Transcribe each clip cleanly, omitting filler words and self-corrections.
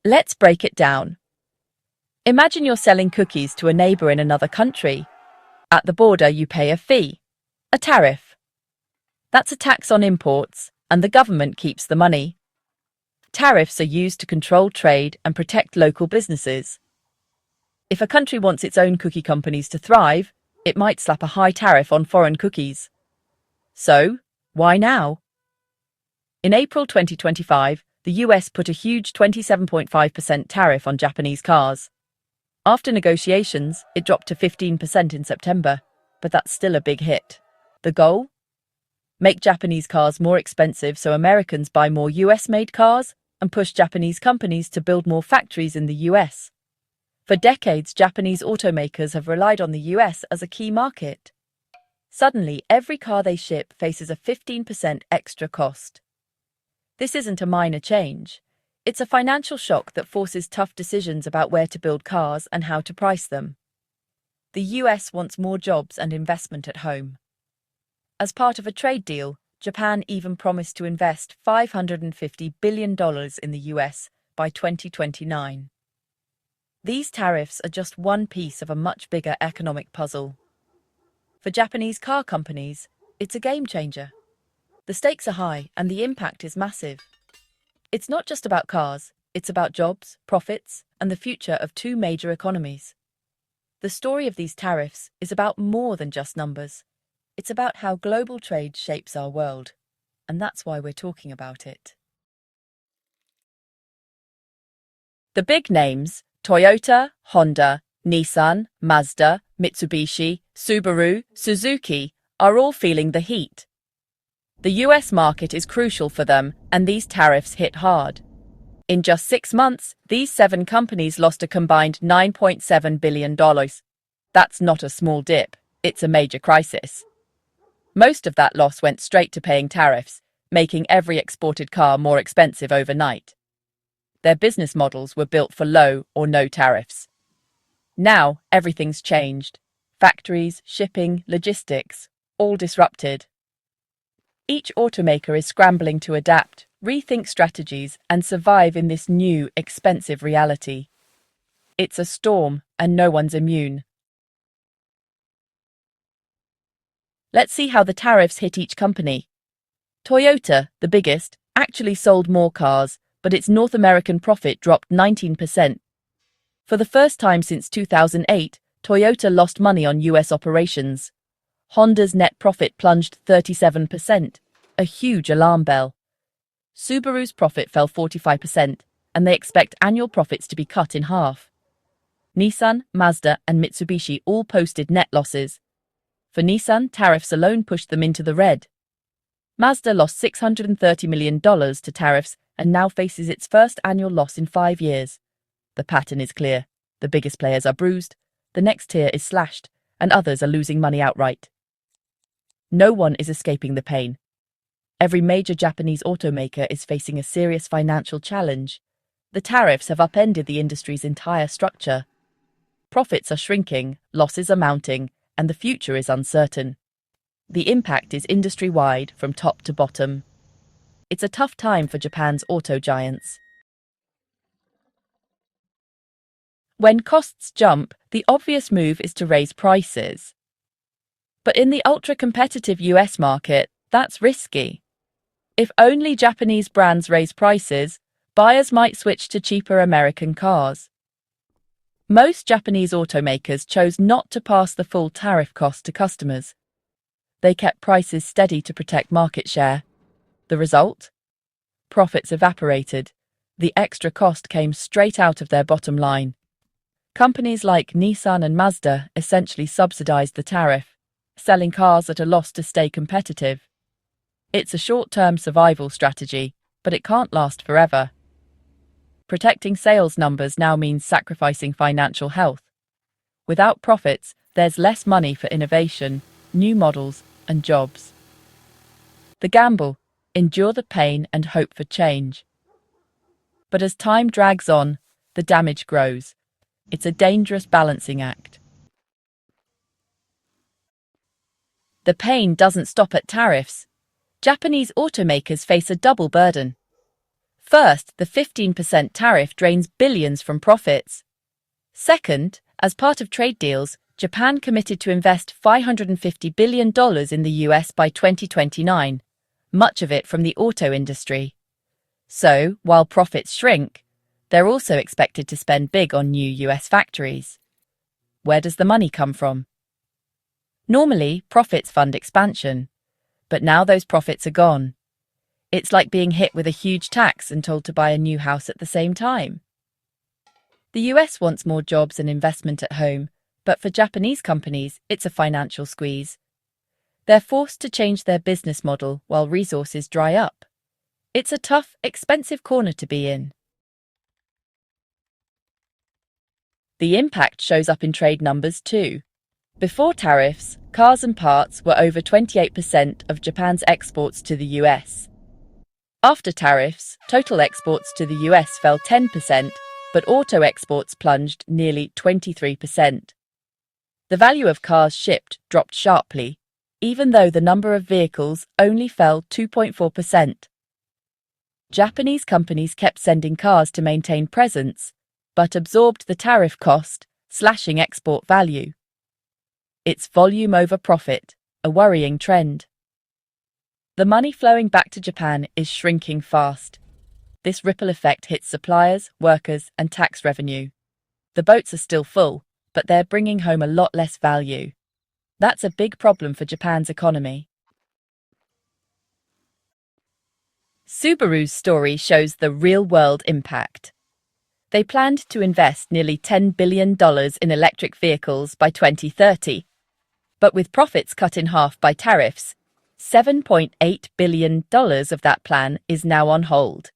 Let's break it down. Imagine you're selling cookies to a neighbor in another country. At the border, you pay a fee, a tariff. That's a tax on imports, and the government keeps the money. Tariffs are used to control trade and protect local businesses. If a country wants its own cookie companies to thrive, it might slap a high tariff on foreign cookies. So, why now? In April 2025, the US put a huge 27.5% tariff on Japanese cars. After negotiations, it dropped to 15% in September, but that's still a big hit. The goal? Make Japanese cars more expensive so Americans buy more US-made cars and push Japanese companies to build more factories in the US. For decades, Japanese automakers have relied on the US as a key market. Suddenly, every car they ship faces a 15% extra cost. This isn't a minor change. It's a financial shock that forces tough decisions about where to build cars and how to price them. The US wants more jobs and investment at home. As part of a trade deal, Japan even promised to invest $550 billion in the US by 2029. These tariffs are just one piece of a much bigger economic puzzle. For Japanese car companies, it's a game changer. The stakes are high and the impact is massive. It's not just about cars, it's about jobs, profits, and the future of two major economies. The story of these tariffs is about more than just numbers. It's about how global trade shapes our world, and that's why we're talking about it. The big names, Toyota, Honda, Nissan, Mazda, Mitsubishi, Subaru, Suzuki, are all feeling the heat. The US market is crucial for them, and these tariffs hit hard. In just 6 months, these 7 companies lost a combined $9.7 billion. That's not a small dip, it's a major crisis. Most of that loss went straight to paying tariffs, making every exported car more expensive overnight. Their business models were built for low or no tariffs. Now, everything's changed. Factories, shipping, logistics, all disrupted. Each automaker is scrambling to adapt, rethink strategies, and survive in this new, expensive reality. It's a storm, and no one's immune. Let's see how the tariffs hit each company. Toyota, the biggest, actually sold more cars, but its North American profit dropped 19%. For the first time since 2008, Toyota lost money on US operations. Honda's net profit plunged 37%, a huge alarm bell. Subaru's profit fell 45%, and they expect annual profits to be cut in half. Nissan, Mazda, and Mitsubishi all posted net losses. For Nissan, tariffs alone pushed them into the red. Mazda lost $630 million to tariffs and now faces its first annual loss in 5 years. The pattern is clear. The biggest players are bruised, the next tier is slashed, and others are losing money outright. No one is escaping the pain. Every major Japanese automaker is facing a serious financial challenge. The tariffs have upended the industry's entire structure. Profits are shrinking, losses are mounting, and the future is uncertain. The impact is industry-wide from top to bottom. It's a tough time for Japan's auto giants. When costs jump, the obvious move is to raise prices. But in the ultra-competitive US market, that's risky. If only Japanese brands raise prices, buyers might switch to cheaper American cars. Most Japanese automakers chose not to pass the full tariff cost to customers. They kept prices steady to protect market share. The result? Profits evaporated. The extra cost came straight out of their bottom line. Companies like Nissan and Mazda essentially subsidized the tariff, selling cars at a loss to stay competitive. It's a short-term survival strategy, but it can't last forever. Protecting sales numbers now means sacrificing financial health. Without profits, there's less money for innovation, new models, and jobs. The gamble: endure the pain and hope for change. But as time drags on, the damage grows. It's a dangerous balancing act. The pain doesn't stop at tariffs. Japanese automakers face a double burden. First, the 15% tariff drains billions from profits. Second, as part of trade deals, Japan committed to invest $550 billion in the US by 2029, much of it from the auto industry. So, while profits shrink, they're also expected to spend big on new US factories. Where does the money come from? Normally, profits fund expansion, but now those profits are gone. It's like being hit with a huge tax and told to buy a new house at the same time. The US wants more jobs and investment at home, but for Japanese companies, it's a financial squeeze. They're forced to change their business model while resources dry up. It's a tough, expensive corner to be in. The impact shows up in trade numbers too. Before tariffs, cars and parts were over 28% of Japan's exports to the US. After tariffs, total exports to the US fell 10%, but auto exports plunged nearly 23%. The value of cars shipped dropped sharply, even though the number of vehicles only fell 2.4%. Japanese companies kept sending cars to maintain presence, but absorbed the tariff cost, slashing export value. It's volume over profit, a worrying trend. The money flowing back to Japan is shrinking fast. This ripple effect hits suppliers, workers, and tax revenue. The boats are still full, but they're bringing home a lot less value. That's a big problem for Japan's economy. Subaru's story shows the real-world impact. They planned to invest nearly $10 billion in electric vehicles by 2030, but with profits cut in half by tariffs, $7.8 billion of that plan is now on hold.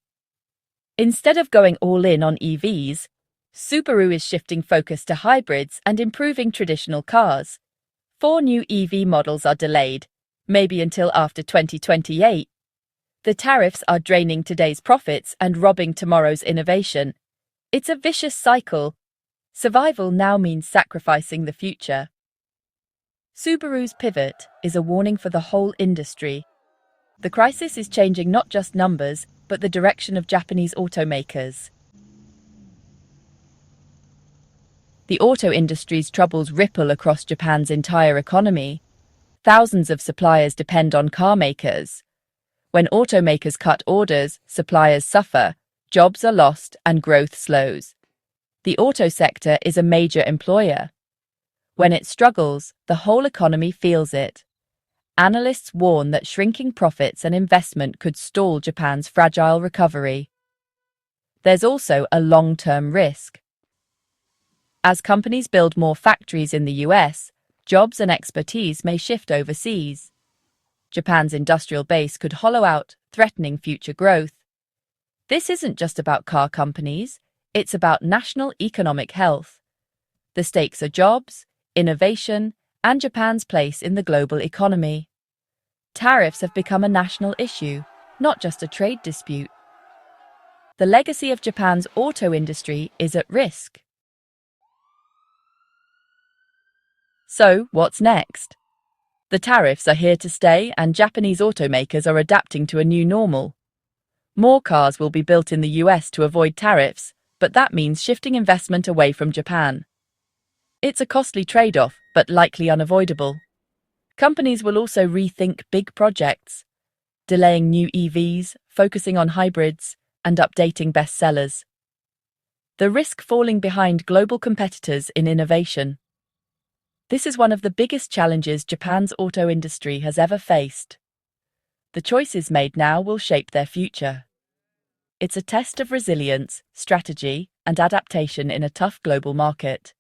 Instead of going all in on EVs, Subaru is shifting focus to hybrids and improving traditional cars. 4 new EV models are delayed, maybe until after 2028. The tariffs are draining today's profits and robbing tomorrow's innovation. It's a vicious cycle. Survival now means sacrificing the future. Subaru's pivot is a warning for the whole industry. The crisis is changing not just numbers, but the direction of Japanese automakers. The auto industry's troubles ripple across Japan's entire economy. Thousands of suppliers depend on car makers. When automakers cut orders, suppliers suffer, jobs are lost, and growth slows. The auto sector is a major employer. When it struggles, the whole economy feels it. Analysts warn that shrinking profits and investment could stall Japan's fragile recovery. There's also a long-term risk. As companies build more factories in the US, jobs and expertise may shift overseas. Japan's industrial base could hollow out, threatening future growth. This isn't just about car companies, it's about national economic health. The stakes are jobs, innovation, and Japan's place in the global economy. Tariffs have become a national issue, not just a trade dispute. The legacy of Japan's auto industry is at risk. So, what's next? The tariffs are here to stay, and Japanese automakers are adapting to a new normal. More cars will be built in the US to avoid tariffs, but that means shifting investment away from Japan. It's a costly trade-off, but likely unavoidable. Companies will also rethink big projects, delaying new EVs, focusing on hybrids, and updating bestsellers. The risk falling behind global competitors in innovation. This is one of the biggest challenges Japan's auto industry has ever faced. The choices made now will shape their future. It's a test of resilience, strategy, and adaptation in a tough global market.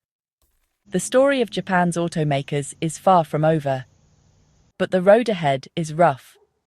The story of Japan's automakers is far from over. But the road ahead is rough.